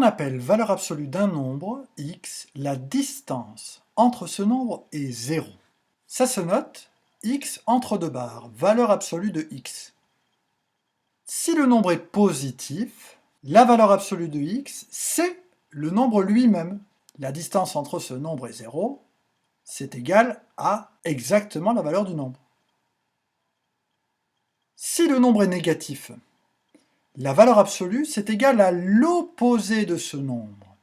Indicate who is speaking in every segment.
Speaker 1: appelle valeur absolue d'un nombre, x, la distance entre ce nombre et 0. Ça se note, x entre deux barres, valeur absolue de x. Si le nombre est positif, la valeur absolue de x, c'est le nombre lui-même. La distance entre ce nombre et 0, c'est égal à exactement la valeur du nombre. Si le nombre est négatif, la valeur absolue, c'est égal à l'opposé de ce nombre.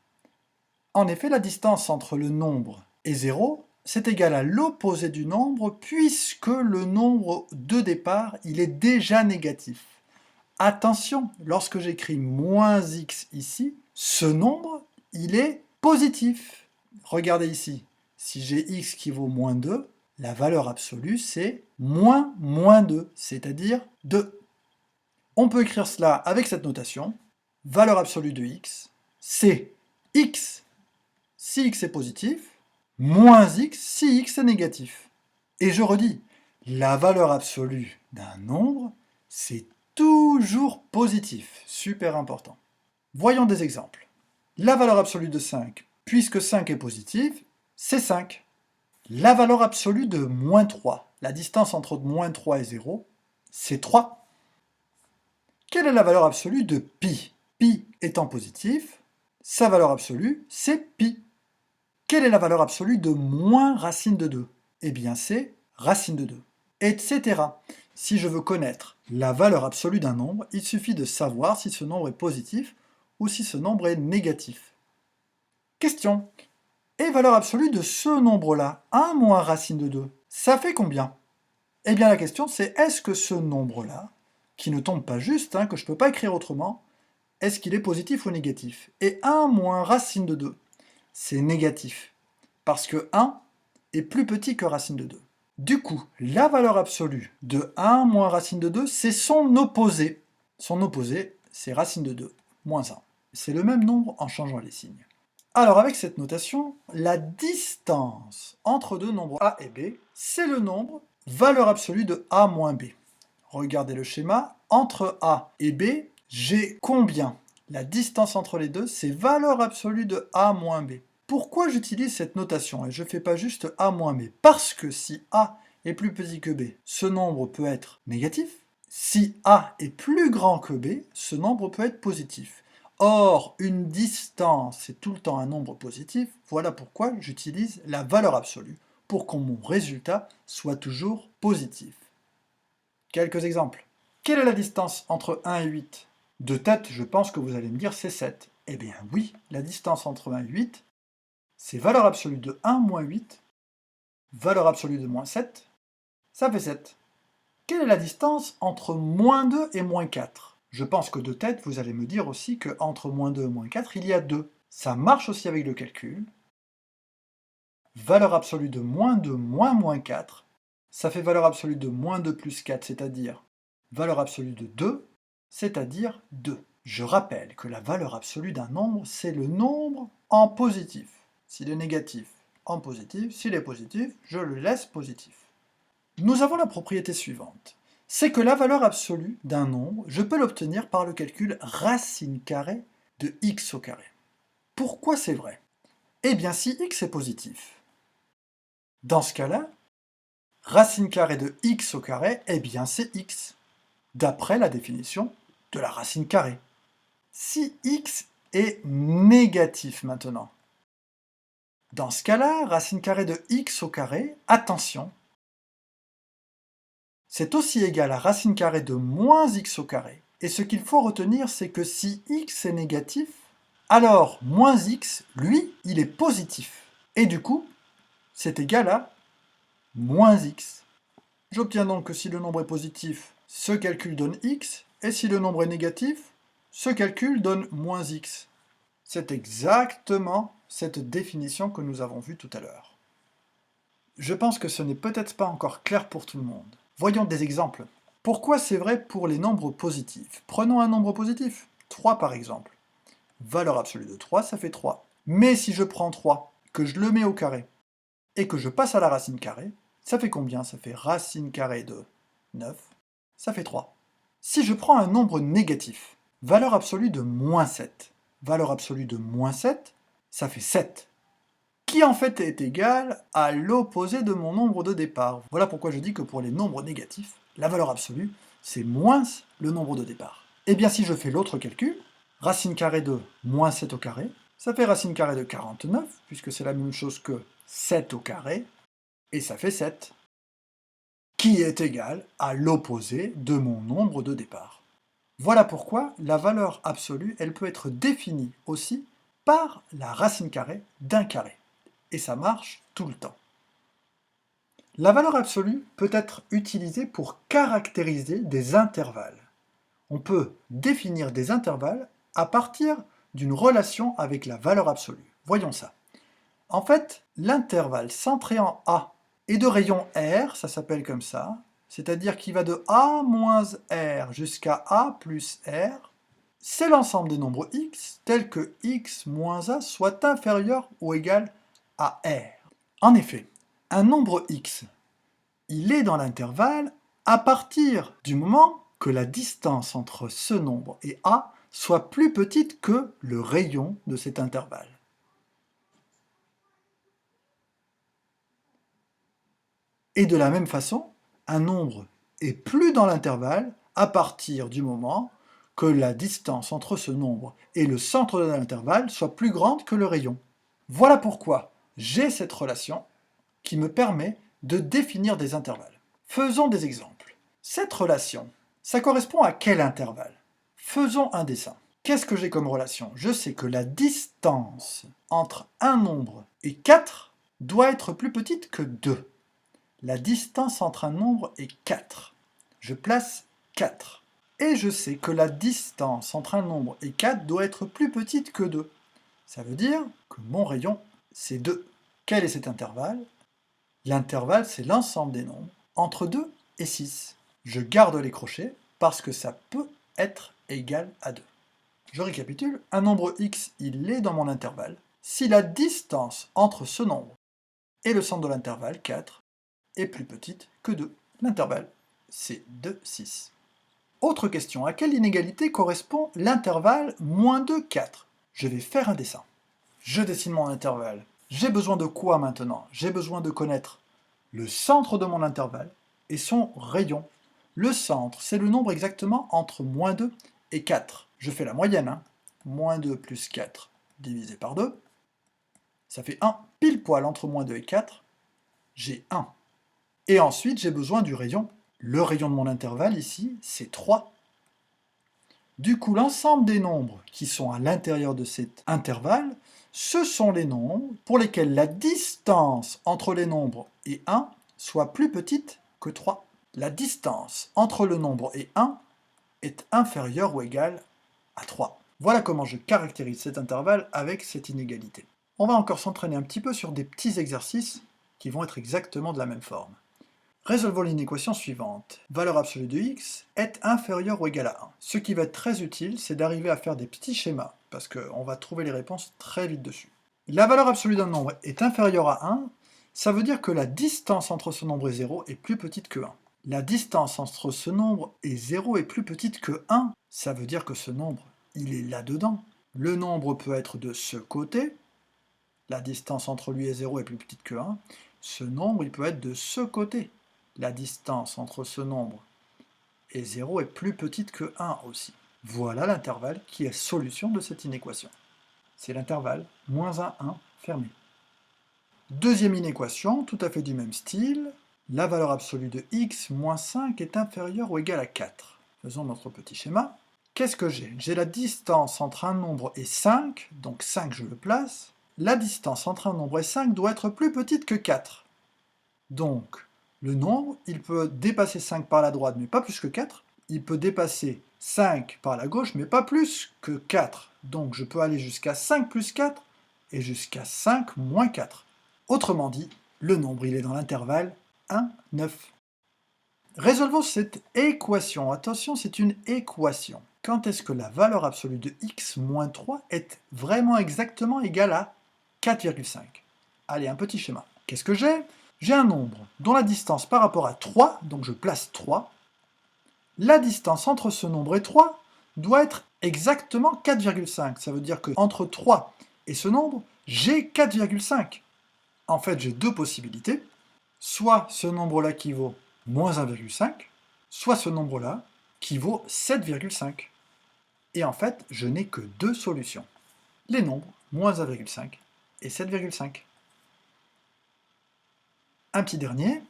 Speaker 1: En effet, la distance entre le nombre et 0, c'est égal à l'opposé du nombre, puisque le nombre de départ, il est déjà négatif. Attention, lorsque j'écris moins x ici, ce nombre, il est positif. Regardez ici, si j'ai x qui vaut moins 2, la valeur absolue, c'est moins 2, c'est-à-dire 2. On peut écrire cela avec cette notation. Valeur absolue de x, c'est x si x est positif, moins x si x est négatif. Et je redis, la valeur absolue d'un nombre, c'est toujours positif. Super important. Voyons des exemples. La valeur absolue de 5, puisque 5 est positif, c'est 5. La valeur absolue de moins 3, la distance entre moins 3 et 0, c'est 3. Quelle est la valeur absolue de pi? Pi étant positif, sa valeur absolue, c'est pi. Quelle est la valeur absolue de moins racine de 2? Eh bien, c'est racine de 2, etc. Si je veux connaître la valeur absolue d'un nombre, il suffit de savoir si ce nombre est positif ou si ce nombre est négatif. Question. Et valeur absolue de ce nombre-là, 1 moins racine de 2, ça fait combien? Eh bien, la question, c'est est-ce que ce nombre-là, qui ne tombe pas juste, que je ne peux pas écrire autrement, est-ce qu'il est positif ou négatif? Et 1 moins racine de 2, c'est négatif, parce que 1 est plus petit que racine de 2. Du coup, la valeur absolue de 1 moins racine de 2, c'est son opposé. Son opposé, c'est racine de 2, moins 1. C'est le même nombre en changeant les signes. Alors avec cette notation, la distance entre deux nombres a et b, c'est le nombre valeur absolue de a moins b. Regardez le schéma, entre a et b, j'ai combien? La distance entre les deux, c'est valeur absolue de a moins b. Pourquoi j'utilise cette notation et je ne fais pas juste a moins b? Parce que si a est plus petit que b, ce nombre peut être négatif. Si a est plus grand que b, ce nombre peut être positif. Or, une distance, c'est tout le temps un nombre positif. Voilà pourquoi j'utilise la valeur absolue, pour que mon résultat soit toujours positif. Quelques exemples. Quelle est la distance entre 1 et 8? De tête, je pense que vous allez me dire c'est 7. Eh bien oui, la distance entre 1 et 8, c'est valeur absolue de 1 moins 8, valeur absolue de moins 7, ça fait 7. Quelle est la distance entre moins 2 et moins 4? Je pense que de tête, vous allez me dire aussi qu'entre moins 2 et moins 4, il y a 2. Ça marche aussi avec le calcul. Valeur absolue de moins 2 moins 4, ça fait valeur absolue de moins 2 plus 4, c'est-à-dire valeur absolue de 2, c'est-à-dire 2. Je rappelle que la valeur absolue d'un nombre, c'est le nombre en positif. S'il est négatif, en positif. S'il est positif, je le laisse positif. Nous avons la propriété suivante. C'est que la valeur absolue d'un nombre, je peux l'obtenir par le calcul racine carrée de x au carré. Pourquoi c'est vrai? Eh bien, si x est positif, dans ce cas-là, racine carrée de x au carré, eh bien c'est x, d'après la définition de la racine carrée. Si x est négatif maintenant, dans ce cas-là, racine carrée de x au carré, attention, c'est aussi égal à racine carrée de moins x au carré. Et ce qu'il faut retenir, c'est que si x est négatif, alors moins x, lui, il est positif. Et du coup, c'est égal à moins x. J'obtiens donc que si le nombre est positif, ce calcul donne x, et si le nombre est négatif, ce calcul donne moins x. C'est exactement cette définition que nous avons vue tout à l'heure. Je pense que ce n'est peut-être pas encore clair pour tout le monde. Voyons des exemples. Pourquoi c'est vrai pour les nombres positifs? Prenons un nombre positif, 3 par exemple. Valeur absolue de 3, ça fait 3. Mais si je prends 3, que je le mets au carré, et que je passe à la racine carrée, ça fait combien? Ça fait racine carrée de 9, ça fait 3. Si je prends un nombre négatif, valeur absolue de moins 7, valeur absolue de moins 7, ça fait 7. Qui en fait est égal à l'opposé de mon nombre de départ. Voilà pourquoi je dis que pour les nombres négatifs, la valeur absolue, c'est moins le nombre de départ. Et bien si je fais l'autre calcul, racine carrée de moins 7 au carré, ça fait racine carrée de 49, puisque c'est la même chose que 7 au carré, et ça fait 7, qui est égal à l'opposé de mon nombre de départ. Voilà pourquoi la valeur absolue, elle peut être définie aussi par la racine carrée d'un carré. Et ça marche tout le temps. La valeur absolue peut être utilisée pour caractériser des intervalles. On peut définir des intervalles à partir d'une relation avec la valeur absolue. Voyons ça. En fait, l'intervalle centré en A et de rayon R, ça s'appelle comme ça, c'est-à-dire qui va de A moins R jusqu'à A plus R, c'est l'ensemble des nombres x tels que x moins A soit inférieur ou égal à R. En effet, un nombre x, il est dans l'intervalle à partir du moment que la distance entre ce nombre et A soit plus petite que le rayon de cet intervalle. Et de la même façon, un nombre est plus dans l'intervalle à partir du moment que la distance entre ce nombre et le centre de l'intervalle soit plus grande que le rayon. Voilà pourquoi j'ai cette relation qui me permet de définir des intervalles. Faisons des exemples. Cette relation, ça correspond à quel intervalle? Faisons un dessin. Qu'est-ce que j'ai comme relation? Je sais que la distance entre un nombre et 4 doit être plus petite que 2. La distance entre un nombre et 4. Je place 4. Et je sais que la distance entre un nombre et 4 doit être plus petite que 2. Ça veut dire que mon rayon, c'est 2. Quel est cet intervalle? L'intervalle, c'est l'ensemble des nombres entre 2 et 6. Je garde les crochets parce que ça peut être égal à 2. Je récapitule, un nombre x, il est dans mon intervalle si la distance entre ce nombre et le centre de l'intervalle, 4, est plus petite que 2. L'intervalle, c'est 2, 6. Autre question, à quelle inégalité correspond l'intervalle moins 2, 4? Je vais faire un dessin. Je dessine mon intervalle. J'ai besoin de quoi maintenant? J'ai besoin de connaître le centre de mon intervalle et son rayon. Le centre, c'est le nombre exactement entre moins 2 et 4. Je fais la moyenne. Moins 2 plus 4 divisé par 2, ça fait 1. Pile poil entre moins 2 et 4, j'ai 1. Et ensuite, j'ai besoin du rayon. Le rayon de mon intervalle ici, c'est 3. Du coup, l'ensemble des nombres qui sont à l'intérieur de cet intervalle, ce sont les nombres pour lesquels la distance entre les nombres et 1 soit plus petite que 3. La distance entre le nombre et 1 est inférieure ou égale à 3. Voilà comment je caractérise cet intervalle avec cette inégalité. On va encore s'entraîner un petit peu sur des petits exercices qui vont être exactement de la même forme. Résolvons l'inéquation suivante. Valeur absolue de x est inférieure ou égale à 1. Ce qui va être très utile, c'est d'arriver à faire des petits schémas, parce qu'on va trouver les réponses très vite dessus. La valeur absolue d'un nombre est inférieure à 1, ça veut dire que la distance entre ce nombre et 0 est plus petite que 1. La distance entre ce nombre et 0 est plus petite que 1, ça veut dire que ce nombre, il est là-dedans. Le nombre peut être de ce côté, la distance entre lui et 0 est plus petite que 1. Ce nombre, il peut être de ce côté. La distance entre ce nombre et 0 est plus petite que 1 aussi. Voilà l'intervalle qui est solution de cette inéquation. C'est l'intervalle moins 1, 1 fermé. Deuxième inéquation, tout à fait du même style. La valeur absolue de x moins 5 est inférieure ou égale à 4. Faisons notre petit schéma. Qu'est-ce que j'ai? J'ai la distance entre un nombre et 5, donc 5 je le place. La distance entre un nombre et 5 doit être plus petite que 4. Donc, le nombre, il peut dépasser 5 par la droite, mais pas plus que 4. Il peut dépasser 5 par la gauche, mais pas plus que 4. Donc, je peux aller jusqu'à 5 plus 4 et jusqu'à 5 moins 4. Autrement dit, le nombre, il est dans l'intervalle 1, 9. Résolvons cette équation. Attention, c'est une équation. Quand est-ce que la valeur absolue de x moins 3 est vraiment exactement égale à 4,5? Allez, un petit schéma. Qu'est-ce que j'ai? J'ai un nombre dont la distance par rapport à 3, donc je place 3. La distance entre ce nombre et 3, doit être exactement 4,5. Ça veut dire que entre 3 et ce nombre, j'ai 4,5. En fait, j'ai deux possibilités. Soit ce nombre-là qui vaut moins 1,5, soit ce nombre-là qui vaut 7,5. Et en fait, je n'ai que deux solutions. Les nombres moins 1,5 et 7,5. Un petit dernier,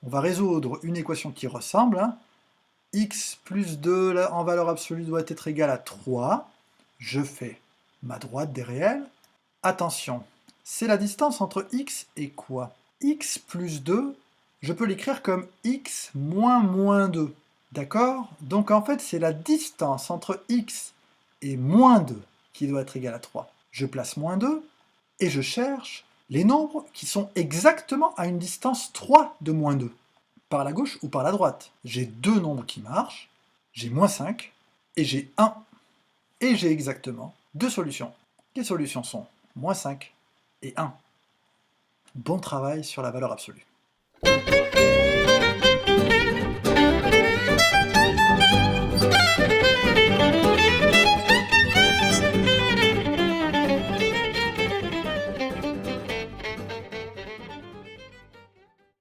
Speaker 1: on va résoudre une équation qui ressemble. X plus 2 en valeur absolue doit être égal à 3. Je fais ma droite des réels. Attention, c'est la distance entre x et quoi? X plus 2, je peux l'écrire comme x moins moins 2. D'accord? Donc en fait, c'est la distance entre x et moins 2 qui doit être égale à 3. Je place moins 2 et je cherche les nombres qui sont exactement à une distance 3 de moins 2. Par la gauche ou par la droite. J'ai deux nombres qui marchent, j'ai moins 5 et j'ai 1. Et j'ai exactement deux solutions. Les solutions sont moins 5 et 1. Bon travail sur la valeur absolue.